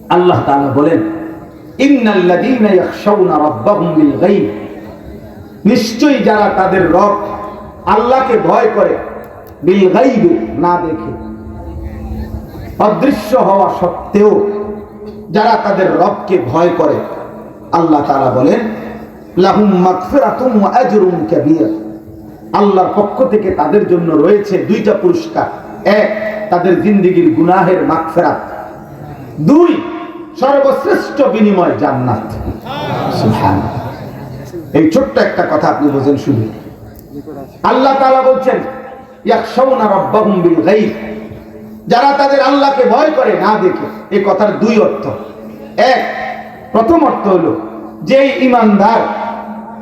আল্লাহ তাআলা বলেন, ইন্নাল্লাযীনা ইয়াখশাউনা রাব্বাহুম বিল গায়ব, নিশ্চয়ই যারা তাদের রব আল্লাহকে ভয় করে, বিল গায়ব, না দেখে, অদৃশ্য হওয়া সত্ত্বেও যারা তাদের রবকে ভয় করে, আল্লাহ তাআলা বলেন, লাহুম মাগফিরাতুম ওয়া আজরুন কাবীর, আল্লাহর পক্ষ থেকে তাদের জন্য রয়েছে দুইটা পুরস্কার। এক, তাদের জিন্দেগীর গুনাহের মাগফিরাত। দুই, সর্বশ্রেষ্ঠ বিনিময় জান্নাত। সুবহানাল্লাহ। এই ছোট্ট একটা কথা আপনি বোঝেন শুধু। আল্লাহ তাআলা বলছেন ইয়াখশাউনা রাব্বাহুম বিল গায়ব, যারা তাদের আল্লাহকে ভয় করে না দেখে। এই কথার দুই অর্থ। এক, প্রথম অর্থ হলো যে ঈমানদার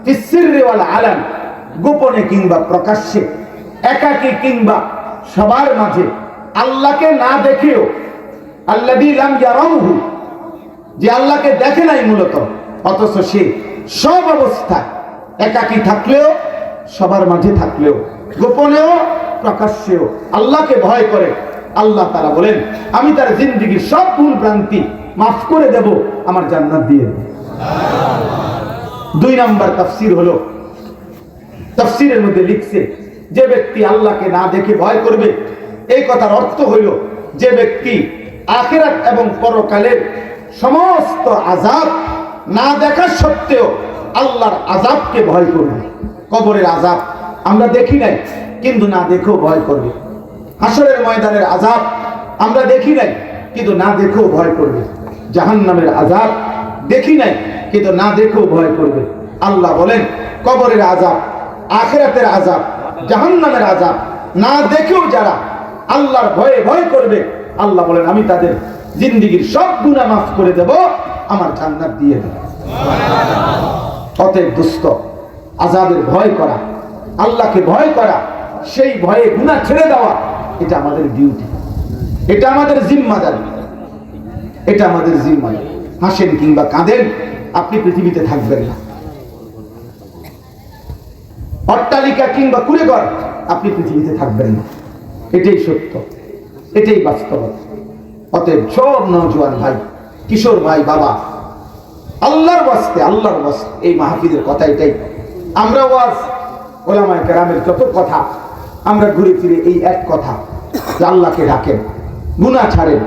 ফিসসিররি ওয়াল আলান, গোপনে কিংবা প্রকাশ্যে, একাকী কিংবা সবার মাঝে আল্লাহকে না দেখেও, আল্লাযী লাম ইয়ারাহু, যে আল্লাহকে দেখে নাই মূলত, অথচ সে সব অবস্থায় একাকী থাকলেও, সবার মাঝে থাকলেও, গোপনেও প্রকাশ্যেও আল্লাহকে ভয় করে, আল্লাহ তাআলা বলেন আমি তার জিন্দেগীর সব ভুল ভ্রান্তি মাফ করে দেব, আমার জান্নাত দিয়ে দেব। দুই নাম্বার তাফসীর হলো, তাফসীরের মধ্যে লিখছে যে ব্যক্তি আল্লাহকে না দেখে ভয় করবে, এই কথার অর্থ হইল যে ব্যক্তি আখিরাত এবং পরকালের সমস্ত আযাব না দেখা সত্ত্বেও আল্লাহর আযাবকে ভয় করবে। কবরের আযাব আমরা দেখি নাই কিন্তু না দেখেও ভয় করবে। হাসরের ময়দানের আযাব আমরা দেখি নাই কিন্তু না দেখেও ভয় করবে। জাহান্নামের আযাব দেখি নাই কিন্তু না দেখেও ভয় করবে। আল্লাহ বলেন কবরের আযাব, আখিরাতের আযাব, জাহান্নামের আযাব না দেখেও যারা আল্লাহর ভয়ে ভয় করবে, আল্লাহ বলেন আমি তাদের জিন্দেগীর সব গুনাহ মাফ করে দেব, আমার জান্নাত দিয়ে দেব। অতএব দোস্ত, আযাবের ভয় করা, আল্লাহকে ভয় করা, সেই ভয়ে গুনাহ ছেড়ে দেওয়া, এটা আমাদের ডিউটি, এটা আমাদের জিম্মাদারি, এটা আমাদের জিম্মাদারি। হাসেন কিংবা কাঁদেন, আপনি পৃথিবীতে থাকবেন না। অট্টালিকা কিংবা কুড়েঘর, আপনি পৃথিবীতে থাকবেন না। এটাই সত্য, এটাই বাস্তবতা। অতএব সব নওজোয়ান ভাই, কিশোর ভাই, বাবা, আল্লাহর ওয়াস্তে, আল্লাহর ওয়াস্তে এই মাহফিলের কথা এটাই। আমরা ওয়াজ ওলামায়ে কেরামের যত কথা, আমরা ঘুরে ফিরে এই এক কথা যে আল্লাহকে ডাকেন, গুনাহ ছাড়েন,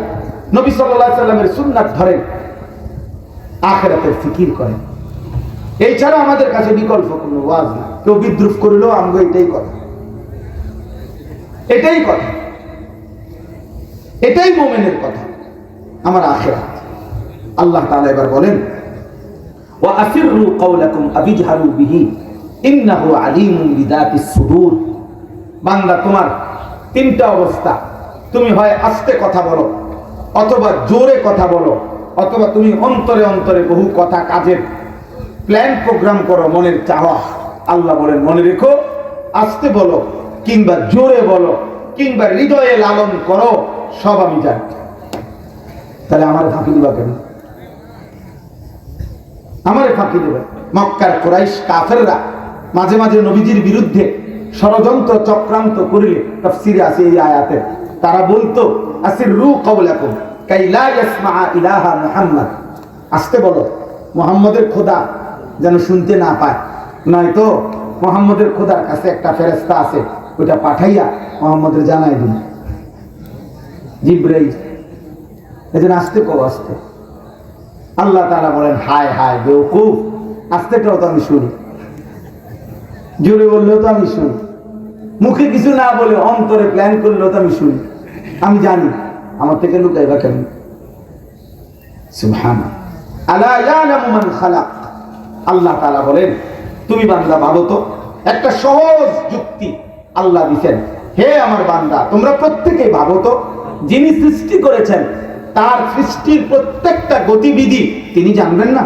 নবী সাল্লাল্লাহু আলাইহি সাল্লামের সুন্নাত ধরেন, আখিরাতের ফিকির করেন। এই ছাড়া আমাদের কাছে বিকল্প কোনো ওয়াজ না। কেউ বিদ্রুপ করলেও আমগো এটাই কথা, এটাই কথা, এটাই মুমিনের কথা, আমার আখিরাত। আল্লাহ তাআলা এবার বলেন ওয়া আসিররু কাওলাকুম আবিজহারু বিহি ইন্নাহু আলিমুন বিযাতিস সুদূর। বান্দা, তোমার তিনটা অবস্থা, তুমি হয় আস্তে কথা বলো, অথবা জোরে কথা বলো, অথবা তুমি অন্তরে অন্তরে বহু কথা কাজের প্ল্যান প্রোগ্রাম করো, মনের চাওয়া। আল্লাহ বলেন মনে রেখো, আস্তে বলো কিংবা জোরে বলো কিংবা হৃদয়ে লালন করো, সব আমি জানি। তাহলে আমার ফাঁকি দিবা কেন? আমারে ফাঁকি দেবে। মক্কার কুরাইশ কাফেররা মাঝে মাঝে নবীজির বিরুদ্ধে ষড়যন্ত্র চক্রান্ত করিলে, তাফসীরে আছে এই আয়াতে, তারা বলতো আসিররু কাওলাকুম কাই লা ইয়াসমা ইলাহা মুহাম্মদ, আস্তে বলো, মুহাম্মদের খোদা যেন শুনতে না পায়, নয়তো মুহাম্মদের খোদার কাছে একটা ফেরেশতা আছে, ওটা পাঠাইয়া মুহাম্মদের জানাই দিন, জিবরাইল, এজন্য আস্তে কও, আস্তে। আল্লাহ তাআলা বলেন হায় হায় বেওকুফ, আস্তেটাও তো আমি শুনি, জোরে বললেও তো আমি শুনি, মুখে কিছু না বলে অন্তরে প্ল্যান করলেও তো আমি শুনি, আমি জানি, আমার থেকে লুকাইবা কেন? সুবহানাল্লাহ। আলা ইয়ালামু মান খালাক। আল্লাহ তাআলা বলেন তুমি বান্দা ভাবো তো, একটা সহজ যুক্তি আল্লাহ দিয়েছেন, হে আমার বান্দা তোমরা প্রত্যেকেই ভাবো তো, যিনি সৃষ্টি করেছেন তার সৃষ্টির প্রত্যেকটা গতিবিধি তিনি জানবেন না?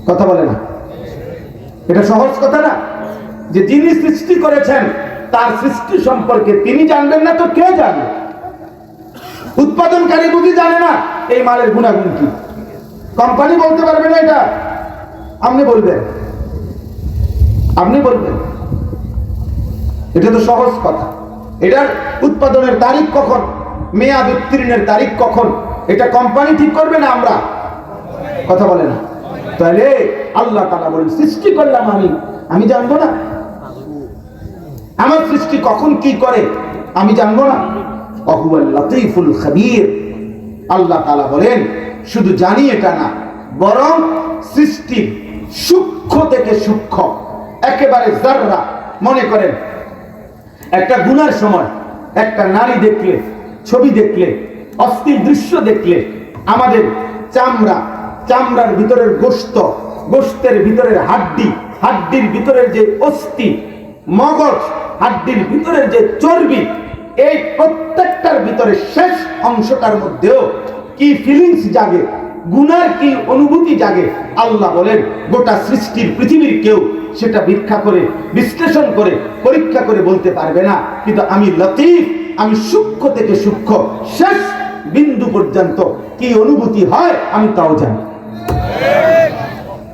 কথা বলে না? এটা সহজ কথা না? যে যিনি সৃষ্টি করেছেন তার সৃষ্টি সম্পর্কে তিনি জানবেন না তো কে জানবে? উৎপাদনকারী বুঝি জানে না এই মালের গুণাগুণ কি? কোম্পানি বলতে পারবে না এটা? আপনি বলবেন, আপনি বলবেন, এটা তো সহজ কথা। এটার উৎপাদনের তারিখ কখন, মেয়াদ উত্তীর্ণের তারিখ কখন, এটা কোম্পানি ঠিক করবে না আমরা? কথা বলে না। তাহলে আল্লাহ তাআলা বলেন সৃষ্টি করলাম আমি জানবো না? আমার সৃষ্টি কখন কি করে আমি জানবো না? ওয়াহুয়াল লাতীফুল খাবীর। আল্লাহ তাআলা বলেন শুধু জানি এটা না, বরং সৃষ্টি সূক্ষ্ম থেকে সূক্ষ্ম একেবারে যাররা। মনে করেন একটা গুনার সময় একটা নারী দেখলে, ছবি দেখলে, অস্থির দৃশ্য দেখলে আমাদের চামড়ার ভিতরের গোশত, গোশতের ভিতরের হাড্ডি, হাড্ডির ভিতরের যে অস্থি, মগজ, হাড্ডির ভিতরের যে চর্বি, এই প্রত্যেকটার ভিতরে শেষ অংশটার মধ্যেও কি ফিলিংস জাগে, গুনার কি অনুভূতি জাগে, আল্লাহ বলেন গোটা সৃষ্টির পৃথিবীর কেউ সেটা ব্যাখ্যা করে, বিশ্লেষণ করে, পরীক্ষা করে বলতে পারবে না। কিন্তু আমি লতীফ, আমি সূক্ষ্ম থেকে সূক্ষ্ম শেষ বিন্দু পর্যন্ত কি অনুভূতি হয় আমি তাও জানি।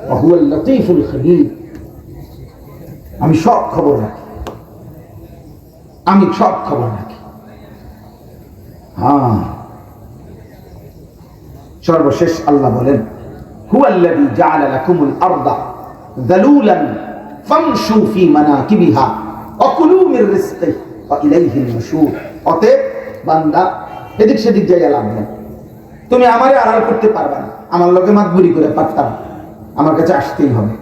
ওয়াহুয়াল লাতীফুল খাবীর। আমি সব খবর রাখি, আমি সব খবর রাখি। হ্যাঁ, সর্বশেষ আল্লাহ বলেন হুয়াল্লাযী জাআলা লাকুমুল আরদা যালুলান ফামশু ফি মানাকিবিহা ওয়া কুলু মির রিজকিহি ওয়া ইলাইহিন নুশুর। অতএব বান্দা এদিক সেদিক যাইয়া লাভ নেই। তুমি আমারে আড়াল করতে পারবে না, আমার লোকে মাতবুরি করে পারতাম, আমার কাছে আসতেই হবে।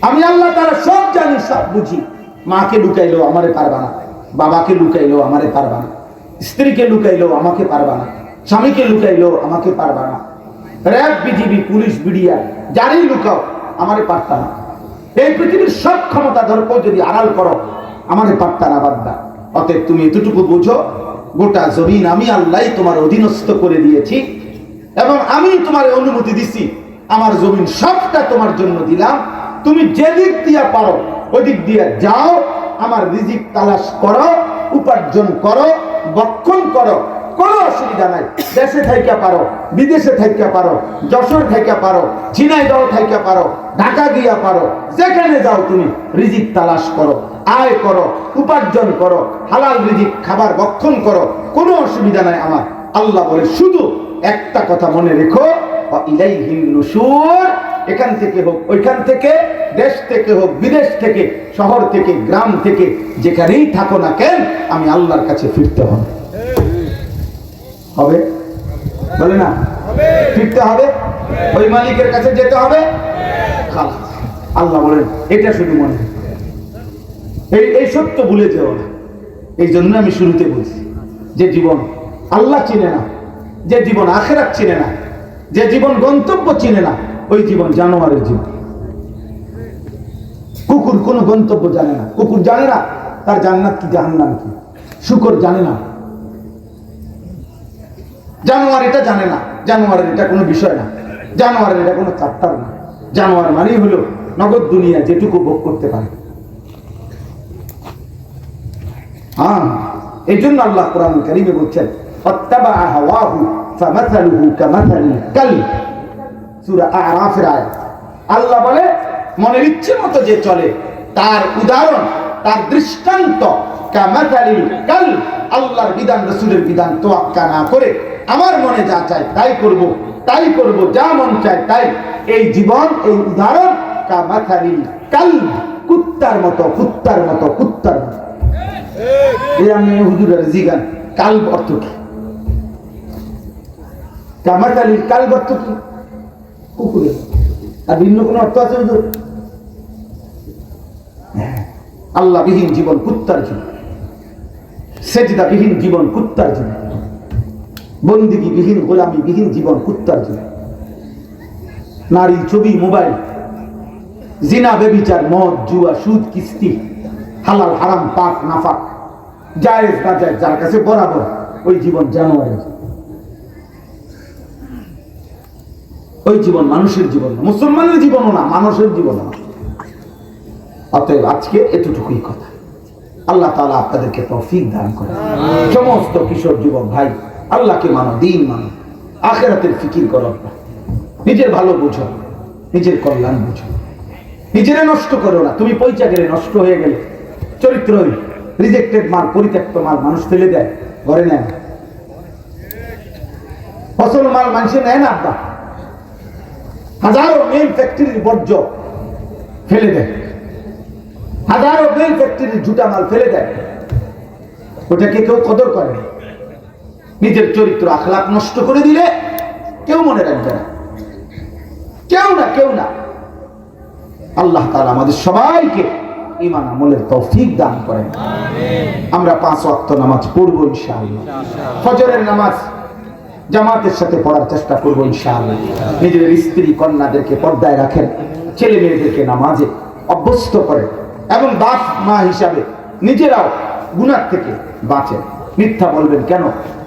আমি আল্লাহ তাআলা সব জানি, সব বুঝি। মাকে লুকাইলো আমারে পারবা না, বাবাকে লুকাইলো আমারে পারবা না, স্ত্রীকে লুকাইলো আমাকে পারবা না, স্বামীকে লুকাইলো আমাকে পারবা না, র‍্যাব, বিজিবি, পুলিশ, বিডিআর যারই লুকাও আমারে পারতা না। এই পৃথিবীর সব ক্ষমতা ধরো যদি আড়াল করো আমারে পারতা না বান্দা। অতএব তুমি এতটুকু বুঝো, গোটা জমিন আমি আল্লাহ তোমার অধীনস্থ করে দিয়েছি এবং আমি তোমার অনুমতি দিছি, আমার জমিন সবটা তোমার জন্য দিলাম। তুমি যেদিক দিয়া পারো ওদিক দিয়া যাও, আমার রিজিক তালাশ করো, উপার্জন করো, বক্ষণ করো, কোনো অসুবিধা নাই। দেশে থাইকা পারো, বিদেশে থাইকা পারো, যশোর থাইকা পারো, ঝিনাইদহ থাইকা পারো, ঢাকা গিয়া পারো, যেখানে যাও তুমি রিজিক তালাশ করো, আয় করো, উপার্জন করো, হালাল রিজিক খাবার বক্ষণ করো, কোনো অসুবিধা নাই আমার। আল্লাহ বলে শুধু একটা কথা মনে রেখো, ইলাইহিন নুশুর। এখান থেকে হোক, ওইখান থেকে, দেশ থেকে হোক, বিদেশ থেকে, শহর থেকে, গ্রাম থেকে, যেখানেই থাকো না কেন, আমি আল্লাহর কাছে ফিরতে হবে। হবে বলে না? ফিরতে হবে, ওই মালিকের কাছে যেতে হবে। আল্লাহ বলেন এটা শুধু মনে, এই সত্য ভুলে যেও না। এই জন্য আমি শুরুতে বলছি যে জীবন আল্লাহ চিনে না, যে জীবন আখিরাত চিনে না, যে জীবন গন্তব্য চিনে না, ওই জীবন জানোয়ারের জীবন। কুকুর কোন গন্তব্য জানে না, কুকুর জানে না তার জান্নাত কি জাহান্নাম কি, শুকর জানে না, জানোয়ার এটা জানে না, জানোয়ারের এটা কোনো বিষয় না, জানোয়ারের এটা কোনো চাপ্টার না। জানোয়ার মানেই হলো নগদ দুনিয়া যেটুকু ভোগ করতে পারে। হ্যাঁ, এই জন্য আল্লাহ কোরআন কারীমে বলছেন ফাত্তাবা হাওয়াহু ফামাসালুহু কামাসালিল কালব, সূরা আরাফের আয়াত। আল্লাহ বলে মনের ইচ্ছে মতো যে চলে তার উদাহরণ, তার দৃষ্টান্ত কামাসালিল কালব। আল্লাহর বিধান, রাসূলের বিধান তোয়াক্কা না করে আমার মনে যা চায় তাই করব, তাই করব, যা মন চায় তাই। এই জীবন, এই উদাহরণ কামাসালিল কালব, কুত্তার মতো, কুত্তার মতো, কুত্তার মতো। এই আমি হুজুরের জিগান কালব অর্থ কি? কামাসালিল কালব অর্থ কি? কুকুরের। আর ভিন্ন কোন অর্থ আছে হুজুর? আল্লাহ বিহীন জীবন কুত্তার জীবন, সেজদা বিহীন জীবন কুত্তার জীবন, বন্দিগি বিহীন, গোলামি বিহীন জীবন কুত্তার জীবন। নারী, ছবি, মোবাইল, জিনা, ব্যভিচার, মদ, জুয়া, সুদ, কিস্তি, হালাল হারাম, পাক নাফাক, জায়েজ না জায়েজ, যার কাছে বরাবর, ওই জীবন জানোয়ারের। ওই জীবন মানুষের জীবন না, মুসলমানের জীবনও না, মানুষের জীবনও না। অতএব আজকে এতটুকুই কথা। আল্লাহ তাআলা আপনাদেরকে তৌফিক দান করেন। সমস্ত কিশোর যুবক ভাই, আল্লাহকে মানো, দিন মানো, আখিরাতের ফিকির করো, নিজের ভালো বুঝো, নিজের কল্যাণ বুঝো, নিজেরে নষ্ট করো না। তুমি পয়সা গেলে, নষ্ট হয়ে গেলে, চরিত্রহীন, রিজেক্টেড মাল, পরিত্যক্ত মাল মানুষ ফেলে দেয়, ঘরে নেয়। ফসল মাল মানুষে নেয় না আব্বা, হাজারো মেল ফ্যাক্টরির বর্জ্য ফেলে দেয়, হাজারো মেল ফ্যাক্টরির জুটা মাল ফেলে দেয়, ওটাকে কেউ কদর করে না। নিজের চরিত্র আখলাক নষ্ট করে দিলে কেউ মনে রাখবে না, কেউ না। আল্লাহ তাআলা আমাদের সবাইকে ঈমান আমলের তৌফিক দান করেন। আমরা 5 ওয়াক্ত নামাজ পড়ব ইনশাআল্লাহ। ফজরের নামাজ জামাতের সাথে পড়ার চেষ্টা করব ইনশাআল্লাহ। নিজের স্ত্রী কন্যাদেরকে পর্দায় রাখেন, ছেলে মেয়েদেরকে নামাজে অভ্যস্ত করেন এবং বাপ মা হিসাবে নিজেরাও গুনাহ থেকে বাঁচেন। মিথ্যা বলবেন কেন,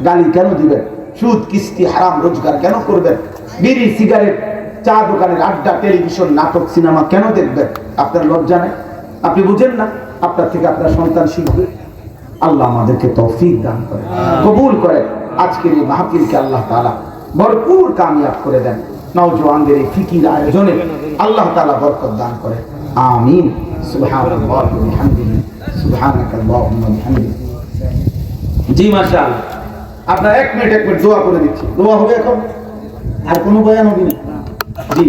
গালি কেন দিবেন, সুদ কিস্তি হারাম রোজগার কেন করবেন, বিড়ি সিগারেট চা দোকানের আড্ডা টেলিভিশন নাটক সিনেমা কেন দেখবেন? আপনার লজ্জা নেই? আপনি বুঝেন না আপনার থেকে আপনার সন্তান শিখবে? আল্লাহ আমাদেরকে তৌফিক দান করে, কবুল করে। আজকের এই মাহফিলকে আল্লাহ তাআলা ভরপুর কামিয়াব করে দেন। নওজওয়ানদের এই ফিকির আয়োজনে আল্লাহ তাআলা বরকত দান করে। আমিন। সুবহানাল্লাহি ওয়া বিহামদিহি, সুবহানাকাল্লাহুম্মা ওয়া বিহামদিকা। জি মাশাআল্লাহ, আপনার 1 মিনিট দোয়া করে দিচ্ছি। দোয়া হবে এখন, আর কোনো বয়ান হবে না। জি।